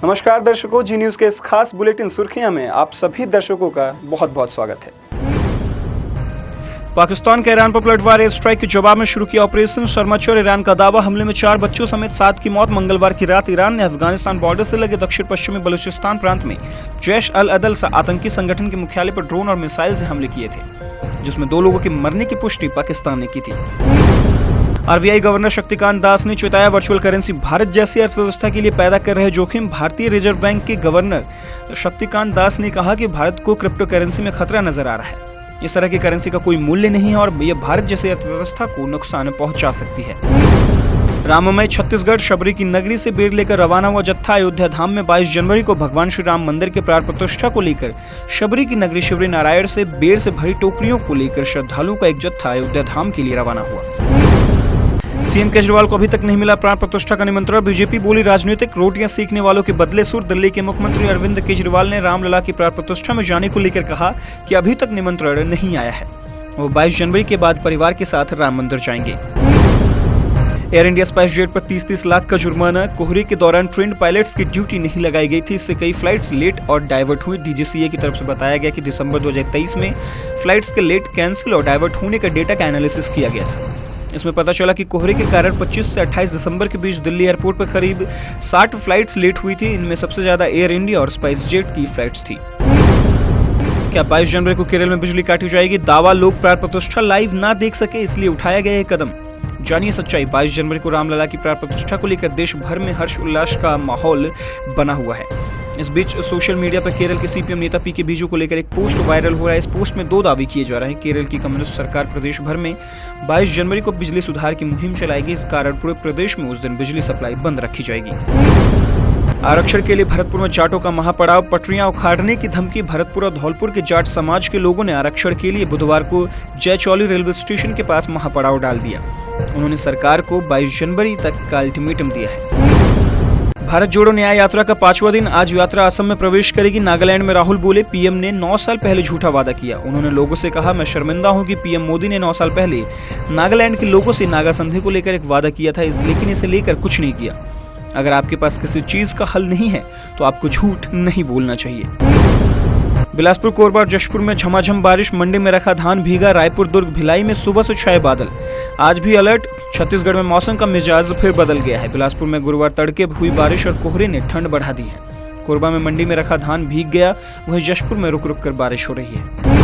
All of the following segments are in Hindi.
नमस्कार दर्शकों, जी न्यूज़ के इस खास बुलेटिन सुर्खियां में आप सभी दर्शकों का बहुत बहुत स्वागत है। पाकिस्तान का ईरान पर पलटवार एयर स्ट्राइक के जवाब में शुरू किया ऑपरेशन शर्माचौर। ईरान का दावा, हमले में 4 बच्चों समेत 7 की मौत। मंगलवार की रात ईरान ने अफगानिस्तान बॉर्डर से लगे दक्षिण पश्चिमी बलूचिस्तान प्रांत में जैश अल अदल आतंकी संगठन के मुख्यालय पर ड्रोन और मिसाइल से हमले किए थे, जिसमें 2 लोगों की मरने की पुष्टि पाकिस्तान ने की थी। आरबीआई गवर्नर शक्तिकांत दास ने चेताया, वर्चुअल करेंसी भारत जैसी अर्थव्यवस्था के लिए पैदा कर रहे जोखिम। भारतीय रिजर्व बैंक के गवर्नर शक्तिकांत दास ने कहा कि भारत को क्रिप्टो करेंसी में खतरा नजर आ रहा है। इस तरह की करेंसी का कोई मूल्य नहीं है और यह भारत जैसी अर्थव्यवस्था को नुकसान पहुंचा सकती है। राममय छत्तीसगढ़ शबरी की नगरी से बेर लेकर रवाना हुआ जत्था अयोध्या धाम में 22 जनवरी को भगवान श्री राम मंदिर के प्राण प्रतिष्ठा को लेकर शबरी की नगरी शिवरी नारायण से बेर से भरी टोकरियों को लेकर श्रद्धालुओं का एक जत्था अयोध्या धाम के लिए रवाना हुआ। सीएम केजरीवाल को अभी तक नहीं मिला प्राण प्रतिष्ठा का निमंत्रण। बीजेपी बोली, राजनीतिक रोटियां सीखने वालों के बदले सुर। दिल्ली के मुख्यमंत्री अरविंद केजरीवाल ने रामलला की प्राण प्रतिष्ठा में जाने को लेकर कहा कि अभी तक निमंत्रण नहीं आया है। वो 22 जनवरी के बाद परिवार के साथ राम मंदिर जाएंगे। एयर इंडिया स्पाइस जेट पर 30-30 लाख का जुर्माना। कोहरे के दौरान ट्रेंड पायलट्स की ड्यूटी नहीं लगाई गई थी, इससे कई फ्लाइट्स लेट और डाइवर्ट हुई। डीजीसीए की तरफ से बताया गया कि दिसंबर 2023 में फ्लाइट्स के लेट, कैंसिल और डाइवर्ट होने का डेटा का एनालिसिस किया गया था। इसमें पता चला कि कोहरे के कारण 25 से 28 दिसंबर के बीच दिल्ली एयरपोर्ट पर करीब 60 फ्लाइट्स लेट हुई थी। इनमें सबसे ज्यादा एयर इंडिया और स्पाइस जेट की फ्लाइट्स थी। क्या 22 जनवरी को केरल में बिजली काटी जाएगी? दावा, लोग प्राण प्रतिष्ठा लाइव ना देख सके इसलिए उठाया गया यह कदम। जानिए सच्चाई। 22 जनवरी को रामलला की प्राण प्रतिष्ठा को लेकर देश भर में हर्ष उल्लास का माहौल बना हुआ है। इस बीच सोशल मीडिया पर केरल के सीपीएम नेता पीके बीजू को लेकर एक पोस्ट वायरल हो रहा है। इस पोस्ट में 2 दावे किए जा रहे हैं। केरल की कम्युनिस्ट सरकार प्रदेश भर में 22 जनवरी को बिजली सुधार की मुहिम चलाएगी। इस कारण पूरे प्रदेश में उस दिन बिजली सप्लाई बंद रखी जाएगी। आरक्षण के लिए भरतपुर में जाटों का महापड़ाव। पटरियां उखाड़ने की धमकी। भरतपुर और धौलपुर के जाट समाज के लोगों ने आरक्षण के लिए बुधवार को जयचौली रेलवे स्टेशन के पास महापड़ाव डाल दिया। उन्होंने सरकार को 22 जनवरी तक का अल्टीमेटम दिया है। भारत जोड़ो न्याय यात्रा का 5वां दिन। आज यात्रा असम में प्रवेश करेगी। नागालैंड में राहुल बोले, पीएम ने 9 साल पहले झूठा वादा किया। उन्होंने लोगों से कहा, मैं शर्मिंदा हूं कि पीएम मोदी ने 9 साल पहले नागालैंड के लोगों से नागा संधि को लेकर एक वादा किया था, लेकिन इसे लेकर कुछ नहीं किया। अगर आपके पास किसी चीज का हल नहीं है तो आपको झूठ नहीं बोलना चाहिए। बिलासपुर, कोरबा और जशपुर में झमाझम बारिश। मंडी में रखा धान भीगा। रायपुर, दुर्ग, भिलाई में सुबह से छाए बादल। आज भी अलर्ट। छत्तीसगढ़ में मौसम का मिजाज फिर बदल गया है। बिलासपुर में गुरुवार तड़के हुई बारिश और कोहरे ने ठंड बढ़ा दी है। कोरबा में मंडी में रखा धान भीग गया। वहीं जशपुर में रुक रुक कर बारिश हो रही है।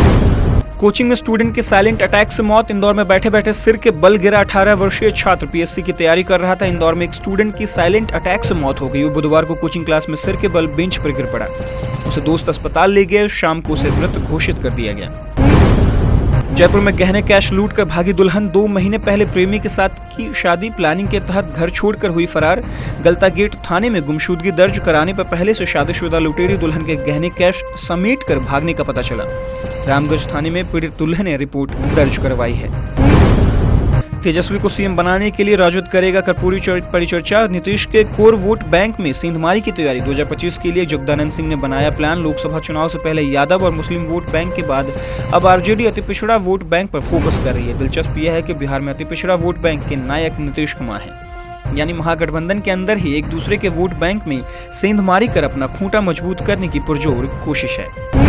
कोचिंग में स्टूडेंट की साइलेंट अटैक से मौत। इंदौर में बैठे बैठे सिर के बल गिरा 18 वर्षीय छात्र। पीएससी की तैयारी कर रहा था। इंदौर में एक स्टूडेंट की साइलेंट अटैक से मौत हो गई। वो बुधवार को कोचिंग क्लास में सिर के बल बेंच पर गिर पड़ा। उसे दोस्त अस्पताल ले गए। शाम को उसे मृत घोषित कर दिया गया। जयपुर में गहने कैश लूट कर भागी दुल्हन। 2 महीने पहले प्रेमी के साथ की शादी प्लानिंग के तहत घर छोड़कर हुई फरार। गलता गेट थाने में गुमशुदगी दर्ज कराने पर पहले से शादीशुदा लुटेरी दुल्हन के गहने कैश समेट कर भागने का पता चला। रामगंज थाने में पीड़ित दुल्हन ने रिपोर्ट दर्ज करवाई है। तेजस्वी को सीएम बनाने के लिए राजद करेगा कर्पूरी परिचर्चा। नीतीश के कोर वोट बैंक में सेंधमारी की तैयारी। 2025 के लिए जगदानंद सिंह ने बनाया प्लान। लोकसभा चुनाव से पहले यादव और मुस्लिम वोट बैंक के बाद अब आरजेडी अति पिछड़ा वोट बैंक पर फोकस कर रही है। दिलचस्प यह है कि बिहार में अति पिछड़ा वोट बैंक के नायक नीतीश कुमार हैं। यानी महागठबंधन के अंदर ही एक दूसरे के वोट बैंक में सेंधमारी कर अपना खूंटा मजबूत करने की पुरजोर कोशिश है।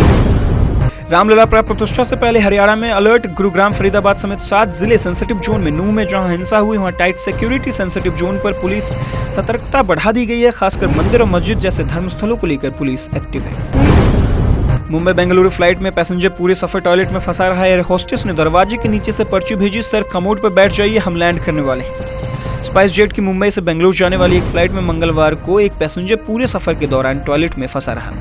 रामलला प्राण प्रतिष्ठा से पहले हरियाणा में अलर्ट। गुरुग्राम, फरीदाबाद समेत 7 जिले सेंसिटिव जोन में। नूंह में जहां हिंसा हुई वहां टाइट सिक्योरिटी। सेंसिटिव जोन पर पुलिस सतर्कता बढ़ा दी गई है। खासकर मंदिर और मस्जिद जैसे धर्मस्थलों को लेकर पुलिस एक्टिव है। मुंबई बेंगलुरु फ्लाइट में पैसेंजर पूरे सफर टॉयलेट में फंसा रहा। एयर होस्टेस ने दरवाजे के नीचे से पर्ची भेजी, सर कमोड पर बैठ जाइए, हम लैंड करने वाले हैं। स्पाइस जेट की मुंबई से बेंगलुरु जाने वाली एक फ्लाइट में मंगलवार को एक पैसेंजर पूरे सफर के दौरान टॉयलेट में फंसा रहा।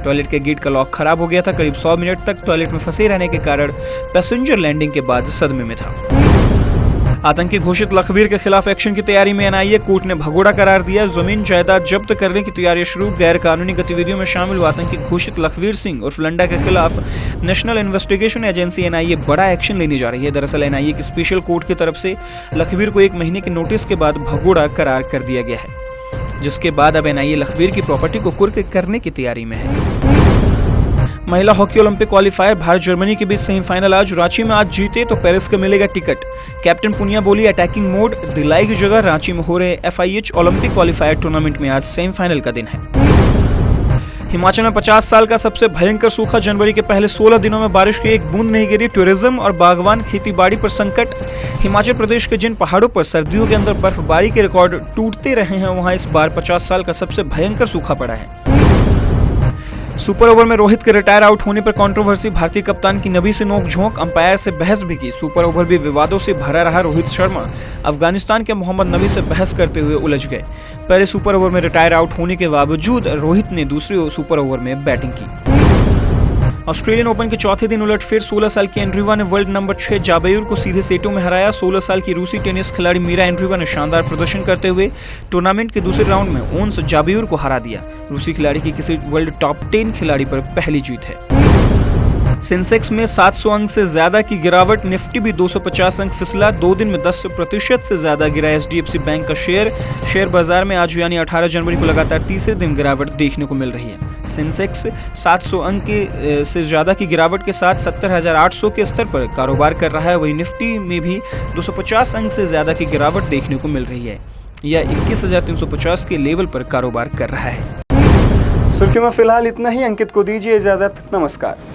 टॉयलेट के गेट का लॉक खराब हो गया था। करीब 100 मिनट तक टॉयलेट में फंसे रहने के कारण पैसेंजर लैंडिंग के बाद सदमे में था। आतंकी घोषित लखबीर के खिलाफ एक्शन की तैयारी में एनआईए। कोर्ट ने भगोड़ा करार दिया। जमीन जायदाद जब्त करने की तैयारी शुरू। गैर कानूनी गतिविधियों में शामिल आतंकी घोषित लखबीर सिंह उर्फ लंडा के खिलाफ नेशनल इन्वेस्टिगेशन एजेंसी एनआईए बड़ा एक्शन लेने जा रही है। दरअसल एनआईए की स्पेशल कोर्ट की तरफ से लखबीर को 1 महीने के नोटिस के बाद भगोड़ा करार कर दिया गया है, जिसके बाद अब एनआईए लखबीर की प्रॉपर्टी को कुर्क करने की तैयारी में है। महिला hockey Olympic qualifier Bharat Germany के बीच सेमीफाइनल आज रांची में। आज जीते तो पेरिस को मिलेगा टिकट। कैप्टन पुनिया बोली अटैकिंग मोड दिलाई की जगह। रांची में हो रहे FIH ओलंपिक क्वालिफायर टूर्नामेंट में आज सेमीफाइनल का दिन है। हिमाचल में 50 साल का सबसे भयंकर सूखा। जनवरी के पहले 16 दिनों में बारिश की एक बूंद नहीं गिरी। टूरिज्म और बागवान खेतीबाड़ी पर संकट। हिमाचल प्रदेश के जिन पहाड़ों पर सर्दियों के अंदर बर्फबारी के रिकॉर्ड टूटते रहे हैं, वहां इस बार 50 साल का सबसे भयंकर सूखा पड़ा है। सुपर ओवर में रोहित के रिटायर आउट होने पर कंट्रोवर्सी। भारतीय कप्तान की नबी से नोकझोंक, अंपायर से बहस भी की। सुपर ओवर भी विवादों से भरा रहा। रोहित शर्मा अफगानिस्तान के मोहम्मद नबी से बहस करते हुए उलझ गए। पहले सुपर ओवर में रिटायर आउट होने के बावजूद रोहित ने दूसरे सुपर ओवर में बैटिंग की। ऑस्ट्रेलियन ओपन के चौथे दिन उलटफेर। 16 साल की एंड्रीवा ने वर्ल्ड नंबर 6 जाबेयुर को सीधे सेटों में हराया। 16 साल की रूसी टेनिस खिलाड़ी मीरा एंड्रीवा ने शानदार प्रदर्शन करते हुए टूर्नामेंट के दूसरे राउंड में ओन्स जाबेयुर को हरा दिया। रूसी खिलाड़ी की किसी वर्ल्ड टॉप 10 खिलाड़ी पर पहली जीत है। सेंसेक्स में 700 अंक से ज्यादा की गिरावट। निफ्टी भी 250 अंक फिसला। 2 दिन में 10% से ज्यादा गिरा HDFC बैंक का शेयर बाजार में आज यानी 18 जनवरी को लगातार तीसरे दिन गिरावट देखने को मिल रही है। सेंसेक्स 700 अंक से ज्यादा की गिरावट के साथ 70,800 के स्तर पर कारोबार कर रहा है। वहीं निफ्टी में भी 250 अंक से ज्यादा की गिरावट देखने को मिल रही है। यह 21,350 के लेवल पर कारोबार कर रहा है। सुर्खियों में फिलहाल इतना ही। अंकित को दीजिए इजाजत। नमस्कार।